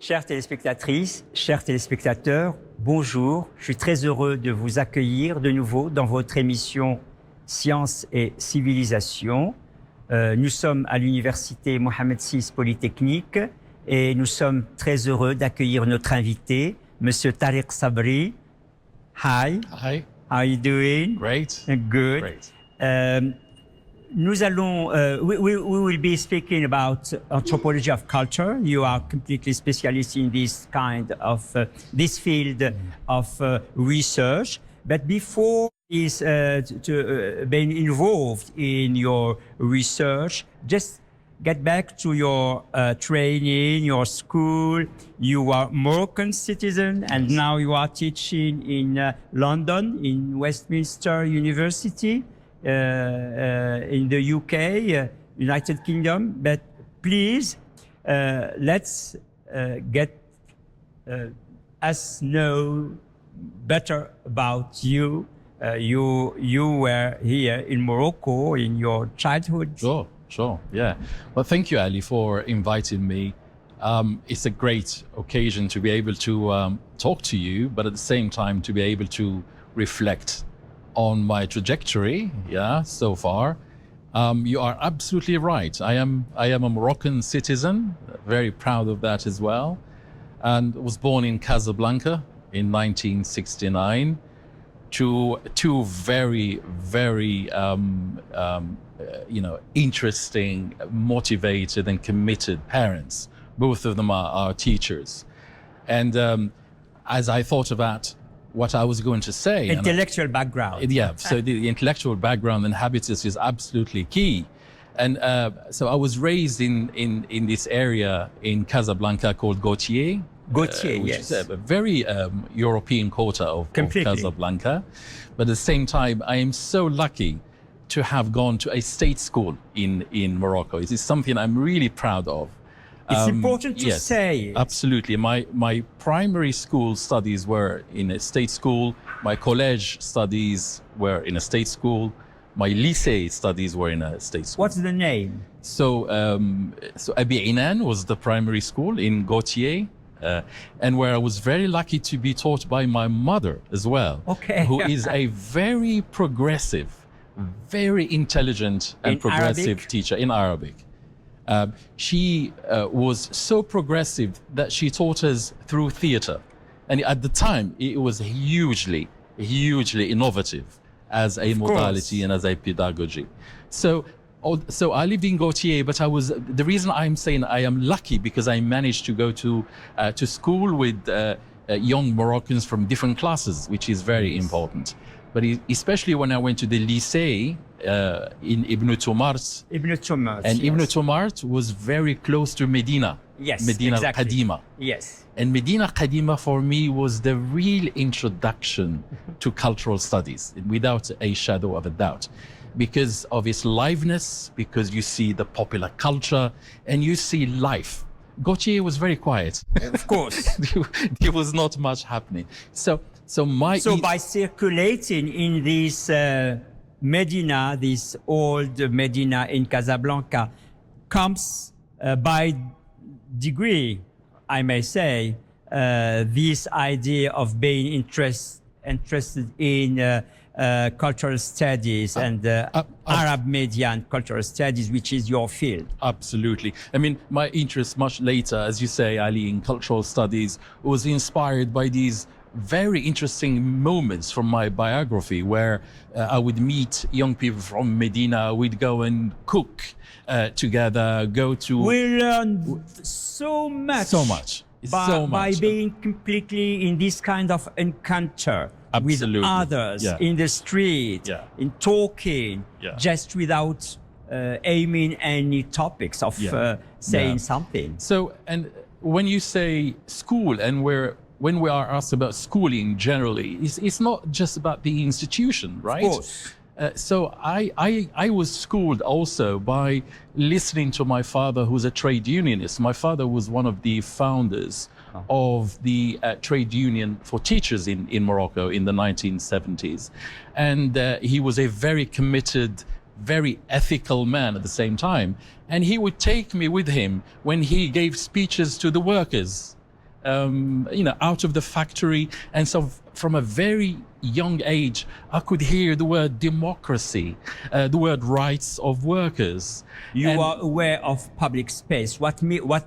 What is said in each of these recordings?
Chères téléspectatrices, chers téléspectateurs, bonjour. Je suis très heureux de vous accueillir de nouveau dans votre émission Sciences et Civilisation. Nous sommes à l'université Mohamed VI Polytechnique et nous sommes très heureux d'accueillir notre invité, Monsieur Tariq Sabri. Hi. Hi. How are you doing? Great. Good. Great. Nous allons, we will be speaking about anthropology of culture. You are completely specialist in this kind of, this field of research. But before being involved in your research, just get back to your training, your school. You are Moroccan citizen and now you are teaching in London, in Westminster University. In the UK, United Kingdom, but please let's get us know better about you. You were here in Morocco in your childhood. Sure, yeah. Well, thank you, Ali, for inviting me. It's a great occasion to be able to talk to you, but at the same time to be able to reflect on my trajectory, so far. You are absolutely right. I am a Moroccan citizen, very proud of that as well, and was born in Casablanca in 1969 to two very, very, interesting, motivated and committed parents. Both of them are teachers. And as I thought about what I was going to say. Intellectual background. Yeah, so the intellectual background and habitus is absolutely key. And so I was raised in this area in Casablanca called Gautier. Gautier, which yes. is a very European quarter of Casablanca. But at the same time, I am so lucky to have gone to a state school in Morocco. It is something I'm really proud of. It's important to say. Absolutely. My primary school studies were in a state school. My college studies were in a state school. My lycée studies were in a state school. What's the name? So Abi Inan was the primary school in Gautier, and where I was very lucky to be taught by my mother as well, who is a very progressive, very intelligent and progressive Arabic? Teacher in Arabic. She was so progressive that she taught us through theater. And at the time, it was hugely innovative as a modality and as a pedagogy. So I lived in Gautier, but the reason I'm saying I am lucky because I managed to go to school with young Moroccans from different classes, which is very important. But especially when I went to the lycée in Ibn Tumart. And Ibn Tumart was very close to Medina. Yes, Medina exactly. Qadima. Yes. And Medina Qadima for me was the real introduction to cultural studies, without a shadow of a doubt. Because of its liveness, because you see the popular culture, and you see life. Gautier was very quiet. Of course. There was not much happening. So by circulating in this Medina, this old Medina in Casablanca, comes by degree, I may say, this idea of being interested in cultural studies and Arab media and cultural studies, which is your field. Absolutely. I mean, my interest much later, as you say, Ali, in cultural studies was inspired by these very interesting moments from my biography where I would meet young people from Medina. We'd go and cook together, We learn so much. By being completely in this kind of encounter with others in the street, in talking, just without aiming any topics of saying something. So, and when you say school and when we are asked about schooling generally, it's not just about the institution, right? Of course. So I was schooled also by listening to my father, who's a trade unionist. My father was one of the founders of the trade union for teachers in Morocco in the 1970s. And he was a very committed, very ethical man at the same time. And he would take me with him when he gave speeches to the workers. out of the factory. And so from a very young age, I could hear the word democracy, the word rights of workers. You are aware of public space. What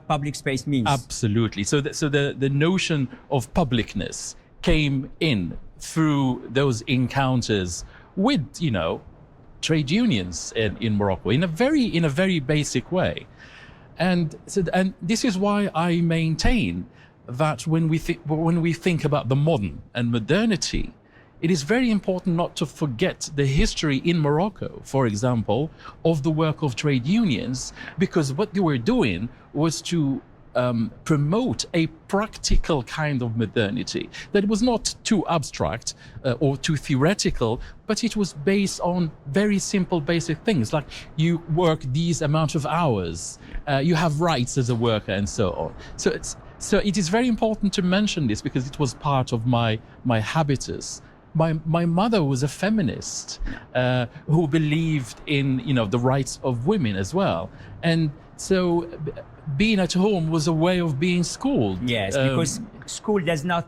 public space means? Absolutely. So the notion of publicness came in through those encounters with, trade unions in Morocco in a very basic way. And this is why I maintain that when we think about the modern and modernity, it is very important not to forget the history in Morocco, for example, of the work of trade unions, because what they were doing was to promote a practical kind of modernity that was not too abstract or too theoretical, but it was based on very simple basic things like you work these amount of hours, you have rights as a worker, and so on. So it is very important to mention this because it was part of my habitus. My mother was a feminist who believed in the rights of women as well, and so being at home was a way of being schooled. Yes, because school does not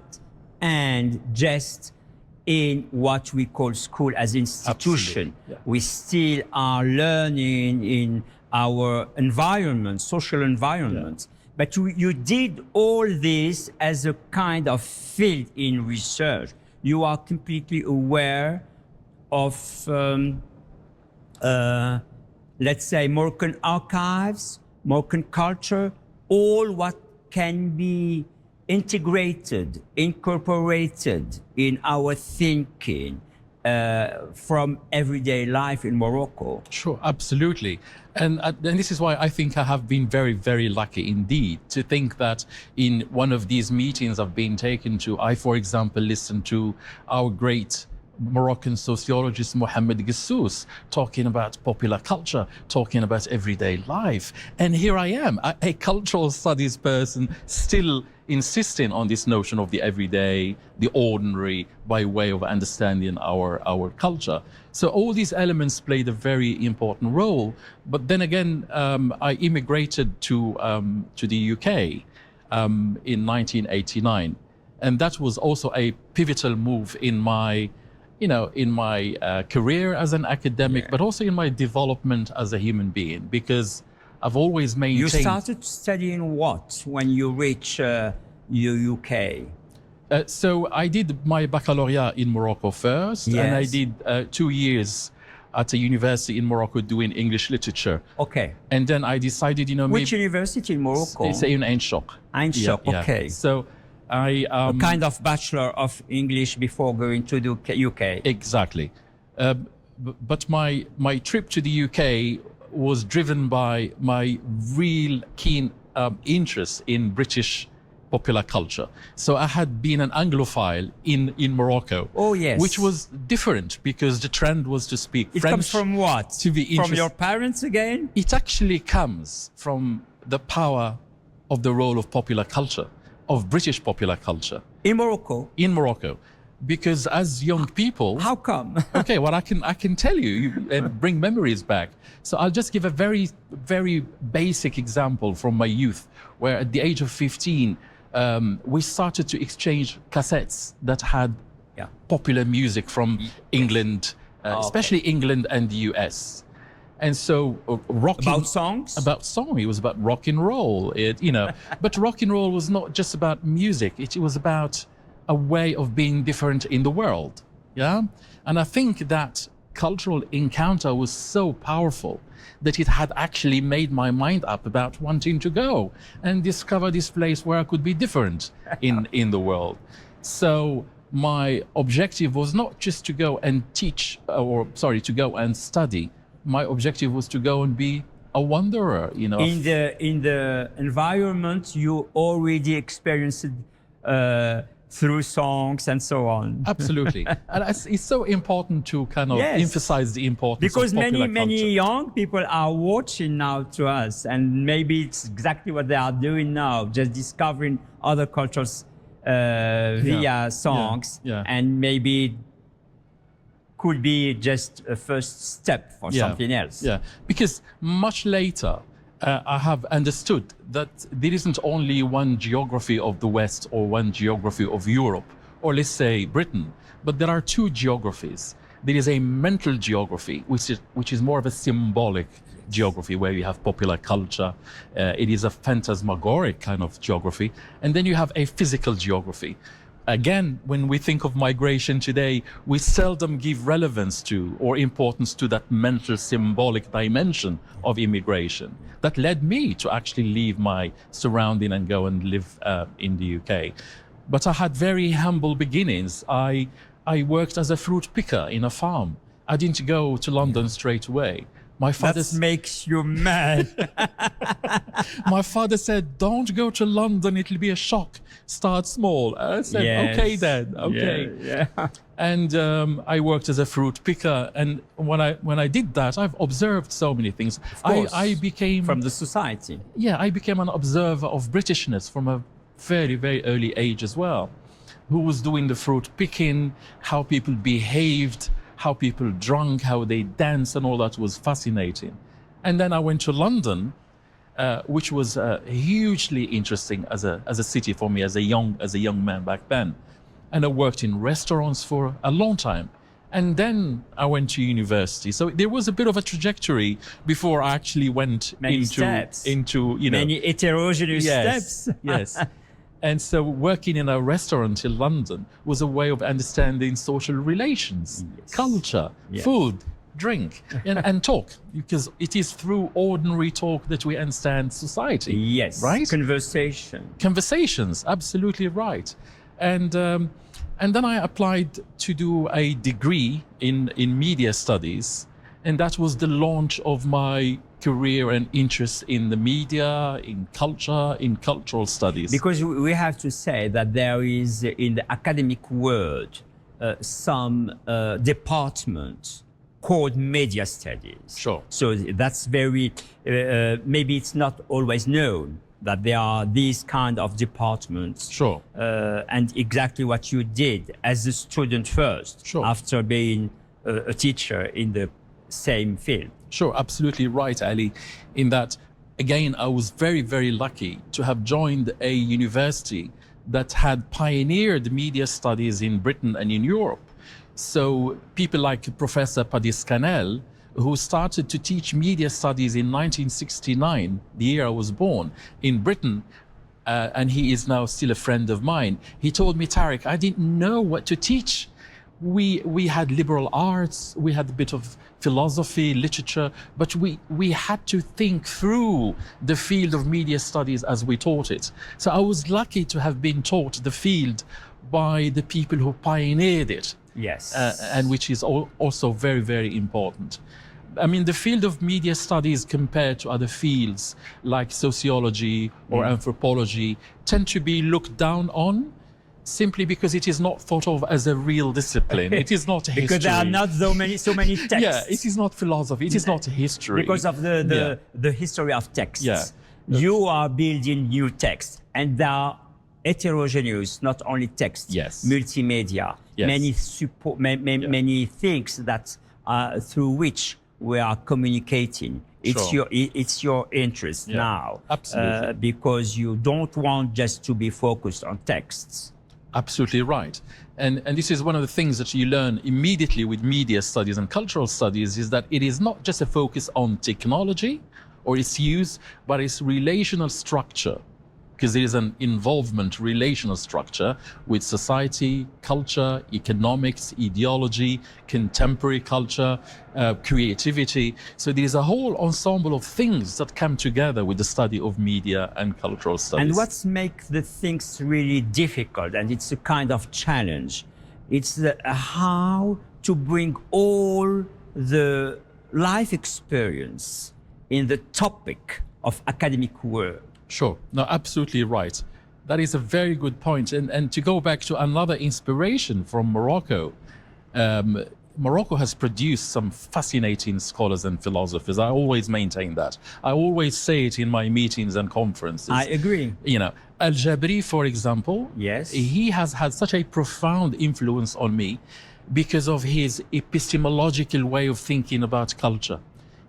end just in what we call school as institution. Yeah. We still are learning in our environment, social environment. Yeah. But you did all this as a kind of field in research. You are completely aware of, let's say, Moroccan archives, Moroccan culture, all what can be integrated, incorporated in our thinking from everyday life in Morocco. Sure, absolutely. And this is why I think I have been very, very lucky indeed to think that in one of these meetings I've been taken to, I, for example, listened to our great Moroccan sociologist Mohamed Gissous talking about popular culture, talking about everyday life. And here I am, a cultural studies person, still insisting on this notion of the everyday, the ordinary, by way of understanding our culture. So all these elements played a very important role. But then again, I immigrated to the UK in 1989. And that was also a pivotal move in my career as an academic, but also in my development as a human being, because I've always maintained... You started studying what when you reached the UK? So I did my baccalaureate in Morocco first, yes. And I did 2 years at a university in Morocco doing English literature. Okay. And then I decided, Which university in Morocco? It's in Ain Choc. Ain Choc, yeah, okay. Yeah. So I... a kind of Bachelor of English before going to the UK. Exactly. But my trip to the UK was driven by my real keen interest in British popular culture. So I had been an Anglophile in Morocco. Oh, yes. Which was different because the trend was to speak French. It comes from what? To be from your parents again? It actually comes from the power of the role of popular culture, of British popular culture. In Morocco? In Morocco. Because as young people... How come? Okay, well, I can tell you and bring memories back. So I'll just give a very, very basic example from my youth, where at the age of 15, we started to exchange cassettes that had popular music from England, especially England and the US. And so about songs? About song. It was about rock and roll. But rock and roll was not just about music. It was about a way of being different in the world. Yeah. And I think that cultural encounter was so powerful that it had actually made my mind up about wanting to go and discover this place where I could be different in the world. So my objective was not just to go and teach, to go and study. My objective was to go and be a wanderer, In the environment you already experienced through songs and so on. Absolutely. And it's so important to kind of emphasize the importance because of popular culture. Many young people are watching now to us, and maybe it's exactly what they are doing now, just discovering other cultures via songs, and maybe could be just a first step for something else. Yeah, because much later, I have understood that there isn't only one geography of the West or one geography of Europe, or let's say Britain, but there are two geographies. There is a mental geography, which is more of a symbolic geography, where you have popular culture. It is a phantasmagoric kind of geography. And then you have a physical geography. Again, when we think of migration today, we seldom give relevance to or importance to that mental symbolic dimension of immigration. That led me to actually leave my surrounding and go and live in the UK. But I had very humble beginnings. I worked as a fruit picker in a farm. I didn't go to London straight away. My father makes you mad. My father said, "Don't go to London, it'll be a shock. Start small." I said, Yes. "Okay, Dad, okay." Yeah. And I worked as a fruit picker. And when I did that, I've observed so many things. I became from the society. Yeah, I became an observer of Britishness from a very, very early age as well. Who was doing the fruit picking, how people behaved, how people drank, how they danced, and all that was fascinating. And then I went to London, which was hugely interesting as a city for me as a young man back then. And I worked in restaurants for a long time. And then I went to university. So there was a bit of a trajectory before I actually went into many heterogeneous steps. Yes. And so working in a restaurant in London was a way of understanding social relations, culture, food, drink, and talk, because it is through ordinary talk that we understand society. Yes. Right? Conversations, absolutely right. And then I applied to do a degree in media studies, and that was the launch of my career and interest in the media, in culture, in cultural studies. Because we have to say that there is in the academic world some department called media studies. Sure. So that's very, maybe it's not always known that there are these kind of departments. Sure. And exactly what you did as a student first, Sure. after being a teacher in the same field. Sure, absolutely right, Ali. In that, again, I was very, very lucky to have joined a university that had pioneered media studies in Britain and in Europe. So people like Professor Padis-Canel, who started to teach media studies in 1969, the year I was born, in Britain, and he is now still a friend of mine. He told me, "Tariq, I didn't know what to teach. We had liberal arts, we had a bit of philosophy, literature, but we had to think through the field of media studies as we taught it." So I was lucky to have been taught the field by the people who pioneered it. Yes. And which is also very, very important. I mean, the field of media studies compared to other fields like sociology or anthropology tend to be looked down on, simply because it is not thought of as a real discipline. It is not history. Because there are not so many texts. Yeah, it is not philosophy. It is not history. Because of the history of texts. Yeah. You are building new texts, and they are heterogeneous, not only text, Yes. multimedia, Yes. many things that through which we are communicating. Sure. It's your interest now. Absolutely. Because you don't want just to be focused on texts. Absolutely right. And this is one of the things that you learn immediately with media studies and cultural studies, is that it is not just a focus on technology or its use, but its relational structure. Because there is an involvement relational structure with society, culture, economics, ideology, contemporary culture, creativity. So there is a whole ensemble of things that come together with the study of media and cultural studies. And what makes the things really difficult, and it's a kind of challenge, it's how to bring all the life experience in the topic of academic work. Sure. No, absolutely right. That is a very good point. And to go back to another inspiration from Morocco, Morocco has produced some fascinating scholars and philosophers. I always maintain that. I always say it in my meetings and conferences. I agree. You know, Al-Jabri, for example, yes, he has had such a profound influence on me because of his epistemological way of thinking about culture.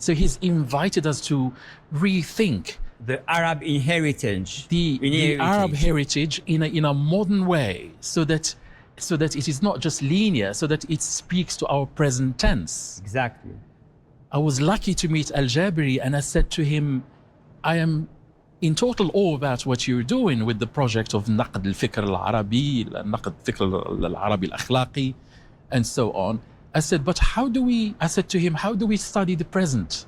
So he's invited us to rethink The Arab inheritance. the Arab heritage in a modern way, so that it is not just linear, so that it speaks to our present tense. Exactly. I was lucky to meet Al-Jabiri, and I said to him, I am in total awe about what you're doing with the project of نقد الفكر العربي, نقد الفكر العربي الأخلاقي, and so on. I said, but I said to him, how do we study the present?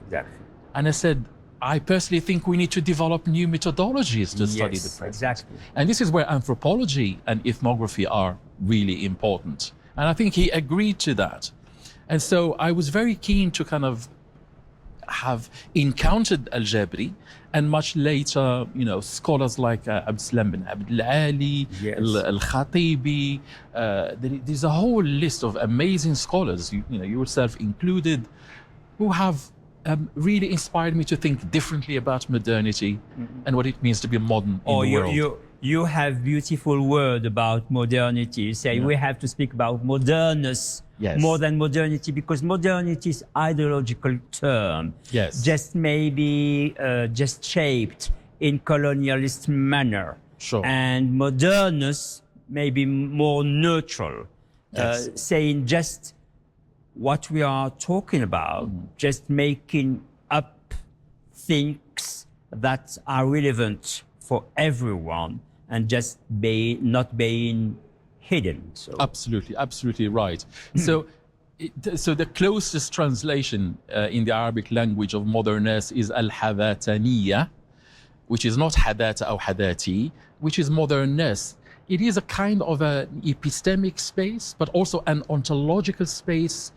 Exactly. And I said, I personally think we need to develop new methodologies to study the present. Exactly. And this is where anthropology and ethnography are really important. And I think he agreed to that. And so I was very keen to kind of have encountered Al-Jabri, and much later, scholars like Abdeslam bin Abd al-Ali, Yes. Al-Khatibi. There's a whole list of amazing scholars, you yourself included, who have really inspired me to think differently about modernity and what it means to be modern in the world. You have beautiful word about modernity. You say we have to speak about modernness more than modernity, because modernity is ideological term. Yes. Just maybe just shaped in colonialist manner. Sure. And modernness may be more neutral, Yes. saying just what we are talking about, just making up things that are relevant for everyone and just not being hidden. So Absolutely right. So the closest translation in the Arabic language of modernness is al-hadataniya, which is not hadata or hadati, which is modernness. It is a kind of an epistemic space, but also an ontological space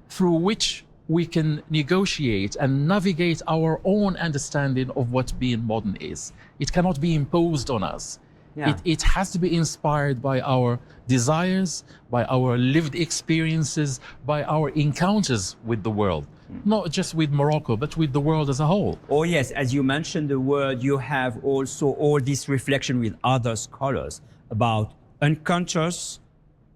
through which we can negotiate and navigate our own understanding of what being modern is. It cannot be imposed on us. Yeah. It has to be inspired by our desires, by our lived experiences, by our encounters with the world. Not just with Morocco, but with the world as a whole. Oh yes, as you mentioned the word, you have also all this reflection with other scholars about unconscious,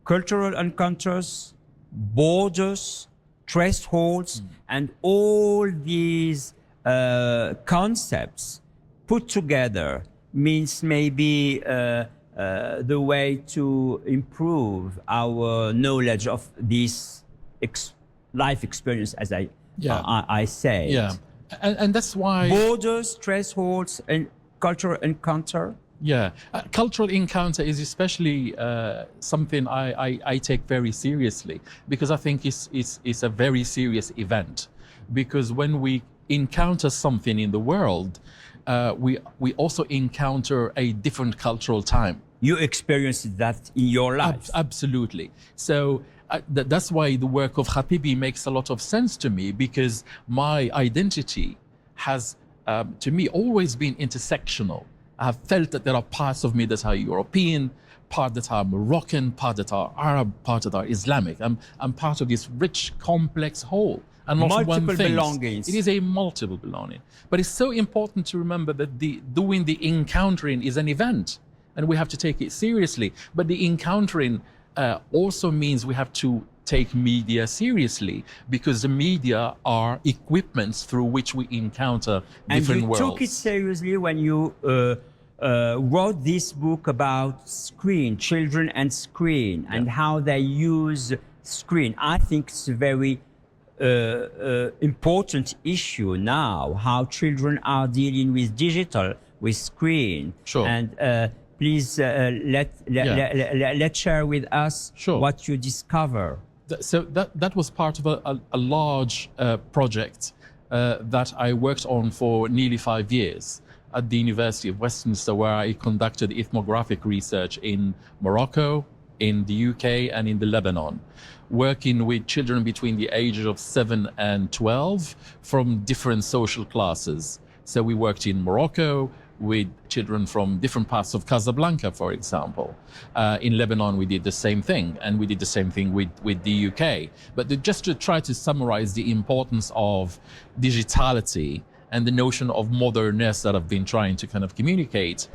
cultural unconscious, borders, thresholds, and all these concepts put together means maybe the way to improve our knowledge of this life experience, as I said. Yeah, and that's why Borders, thresholds, and cultural encounter. Yeah, cultural encounter is especially something I take very seriously, because I think it's a very serious event. Because when we encounter something in the world, we also encounter a different cultural time. You experienced that in your life. Absolutely. So that's why the work of Khatibi makes a lot of sense to me, because my identity has, to me, always been intersectional. I have felt that there are parts of me that are European, part that are Moroccan, part that are Arab, part that are Islamic. I'm part of this rich, complex whole. And not Multiple one thing. belongings. It is a multiple belonging. But it's so important to remember that doing the encountering is an event, and we have to take it seriously. But the encountering also means we have to take media seriously, because the media are equipments through which we encounter different worlds. And you took it seriously when you wrote this book about screen, children and screen, and how they use screen. I think it's a very important issue now, how children are dealing with digital, with screen. Sure. And please let's share with us what you discover. So that was part of a large project that I worked on for nearly 5 years at the University of Westminster, where I conducted ethnographic research in Morocco, in the UK, and in the Lebanon, working with children between the ages of 7 and 12 from different social classes. So we worked in Morocco with children from different parts of Casablanca, for example. In Lebanon, we did the same thing, and we did the same thing with the UK. But just to try to summarize the importance of digitality and the notion of modernness that I've been trying to kind of communicate,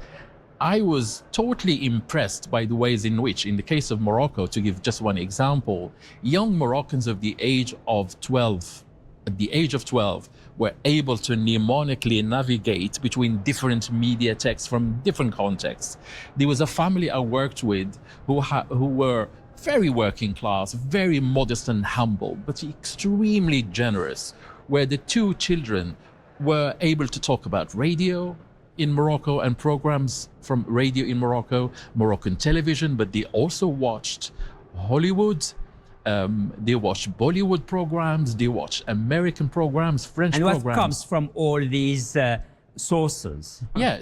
I was totally impressed by the ways in which, in the case of Morocco, to give just one example, young Moroccans of the age of 12 at the age of 12, were able to mnemonically navigate between different media texts from different contexts. There was a family I worked with who were very working class, very modest and humble, but extremely generous, where the two children were able to talk about radio in Morocco and programs from radio in Morocco, Moroccan television, but they also watched Hollywood, they watched Bollywood programs, they watched American programs, French and programs. what comes from all these sources? Yeah,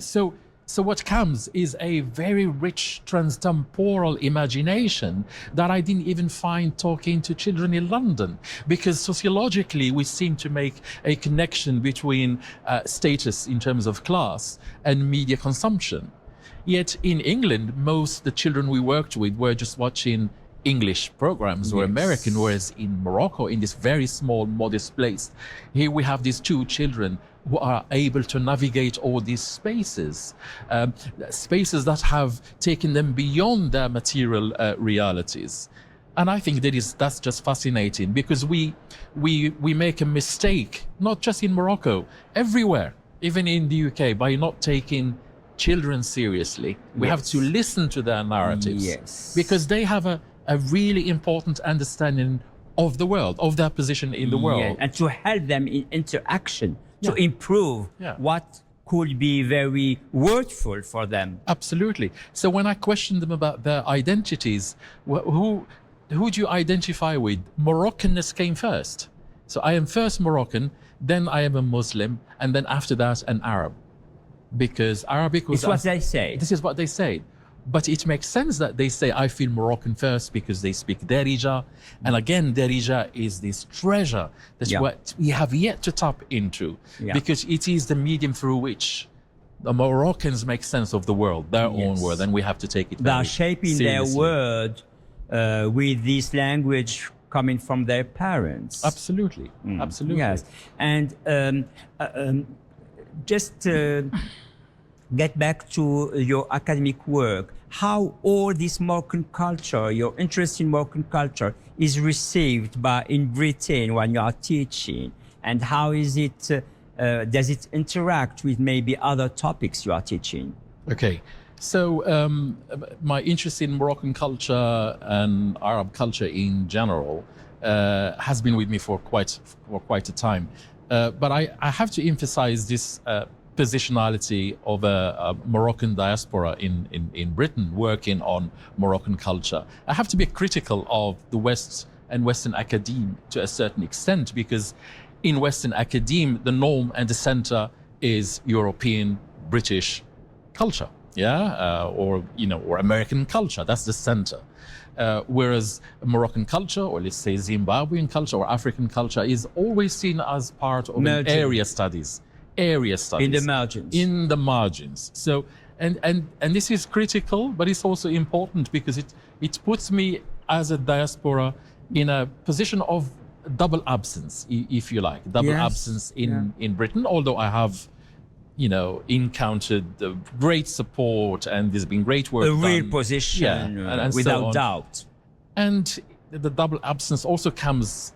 so what comes is a very rich transtemporal imagination that I didn't even find talking to children in London, because sociologically we seem to make a connection between status in terms of class and media consumption. Yet in England, most of the children we worked with were just watching English programs or American, whereas in Morocco, in this very small, modest place, here we have these two children who are able to navigate all these spaces, spaces that have taken them beyond their material realities. And I think that's just fascinating, because we make a mistake, not just in Morocco, everywhere, even in the UK, by not taking children seriously. We have to listen to their narratives, because they have a really important understanding of the world, of their position in the world. And to help them in interaction, to improve what could be very worthful for them. Absolutely. So when I question them about their identities, who do you identify with? Moroccanness came first. So I am first Moroccan, then I am a Muslim, and then after that an Arab. Because Arabic was... It's what they say. This is what they say. But it makes sense that they say, I feel Moroccan first, because they speak Darija. And again, Darija is this treasure that what we have yet to tap into, because it is the medium through which the Moroccans make sense of the world, their own world, and we have to take it very They are shaping seriously. their word with this language coming from their parents. Absolutely, absolutely. Yes, and just get back to your academic work, how all this Moroccan culture, your interest in Moroccan culture, is received in Britain when you are teaching, and how is it, does it interact with maybe other topics you are teaching? Okay, so my interest in Moroccan culture and Arab culture in general has been with me for quite a time. But I have to emphasize this positionality of a Moroccan diaspora in Britain working on Moroccan culture. I have to be critical of the West and Western academe to a certain extent, because in Western academe, the norm and the center is European, British culture, or American culture. That's the center. Whereas Moroccan culture, or let's say Zimbabwean culture or African culture, is always seen as part of area studies. In the margins. So and this is critical, but it's also important, because it puts me as a diaspora in a position of double absence, if you like, absence in Britain, although I have encountered great support, and there's been great work done. Real position, and without so on. doubt. And the double absence also comes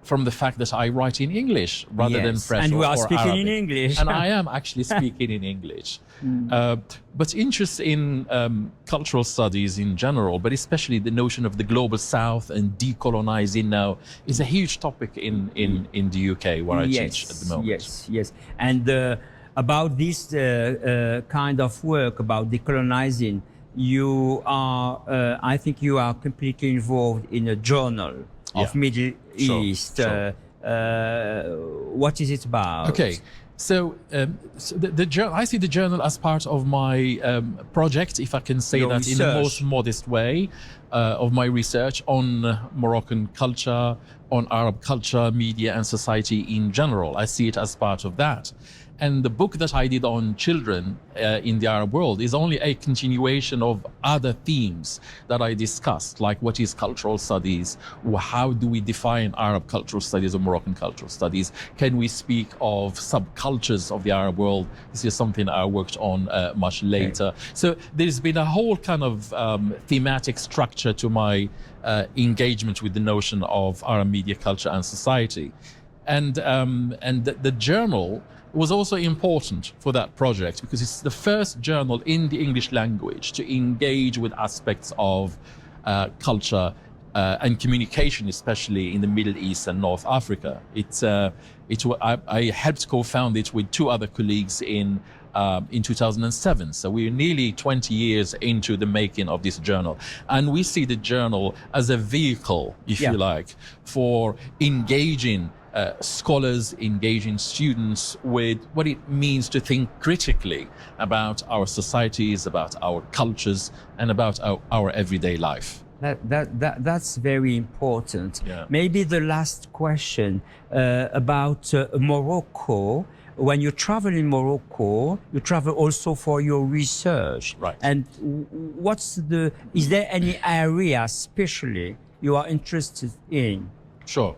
from the fact that I write in English rather than French and we are speaking Arabic. in English. And I am actually speaking in English. But interest in cultural studies in general, but especially the notion of the global South and decolonizing now, is a huge topic in the UK, where I teach at the moment. Yes. And about this kind of work, about decolonizing, you are, I think you are completely involved in a journal of Middle East. Sure. What is it about? Okay, so I see the journal as part of my project, if I can say Your that research. in the most modest way, of my research on Moroccan culture, on Arab culture, media and society in general. I see it as part of that. And the book that I did on children in the Arab world is only a continuation of other themes that I discussed, like what is cultural studies, how do we define Arab cultural studies or Moroccan cultural studies, can we speak of subcultures of the Arab world? This is something I worked on much later. Okay. So there's been a whole kind of thematic structure to my engagement with the notion of Arab media, culture and society. And the journal was also important for that project because it's the first journal in the English language to engage with aspects of culture and communication, especially in the Middle East and North Africa. I helped co-found it with two other colleagues in 2007. So we're nearly 20 years into the making of this journal. And we see the journal as a vehicle, if you like, for engaging scholars, engaging students with what it means to think critically about our societies, about our cultures, and about our everyday life. That's very important. Yeah. Maybe the last question about Morocco. When you travel in Morocco, you travel also for your research. Right. And is there any area especially you are interested in? Sure.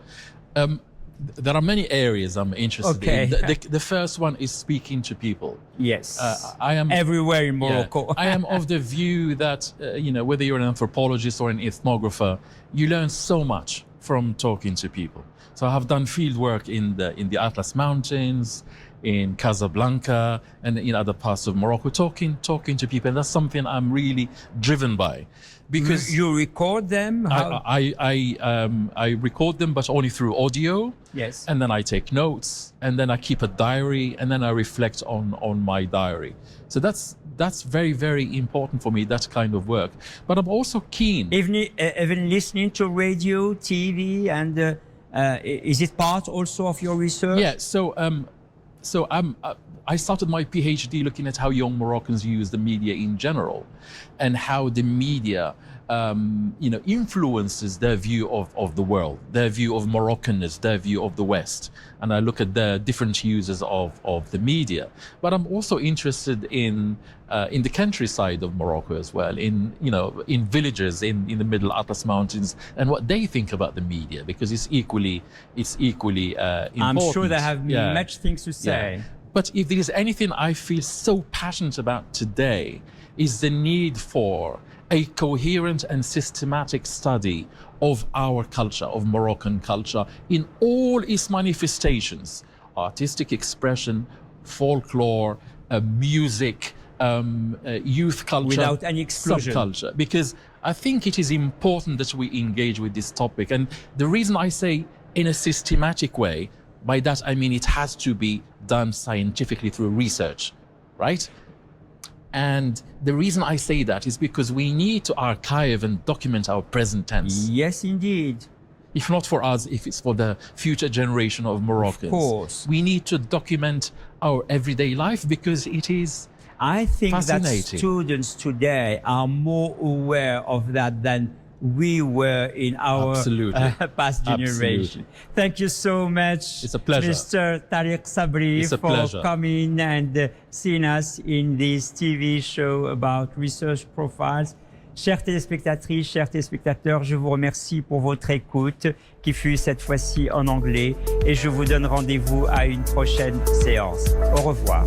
There are many areas I'm interested in. The first one is speaking to people. Yes. I am everywhere in Morocco. Yeah, I am of the view that whether you're an anthropologist or an ethnographer, you learn so much from talking to people. So I have done field work in the Atlas Mountains, in Casablanca, and in other parts of Morocco, talking to people. And that's something I'm really driven by. Because you record them? I record them, but only through audio. Yes. And then I take notes, and then I keep a diary, and then I reflect on my diary. So that's very, very important for me, that kind of work. But I'm also keen. Even listening to radio, TV, and is it part also of your research? Yeah. So I started my PhD looking at how young Moroccans use the media in general, and how the media, influences their view of the world, their view of Moroccanness, their view of the West. And I look at the different uses of the media. But I'm also interested in the countryside of Morocco as well, in villages in the Middle Atlas Mountains, and what they think about the media, because it's equally important. I'm sure they have much things to say. Yeah. But if there is anything I feel so passionate about today, is the need for a coherent and systematic study of our culture, of Moroccan culture, in all its manifestations: artistic expression, folklore, music, youth culture, without any exclusion. Subculture. Because I think it is important that we engage with this topic. And the reason I say in a systematic way, by that I mean it has to be done scientifically through research, right? And the reason I say that is because we need to archive and document our present tense. Yes, indeed. If not for us, if it's for the future generation of Moroccans. Of course. We need to document our everyday life because it is I think that fascinating. Students today are more aware of that than we were in our past generation. Thank you so much, it's a pleasure. Mr. Tariq Sabri, for coming and seeing us in this TV show about research profiles. Chères téléspectatrices, chers téléspectateurs, je vous remercie pour votre écoute qui fut cette fois-ci en anglais et je vous donne rendez-vous à une prochaine séance. Au revoir.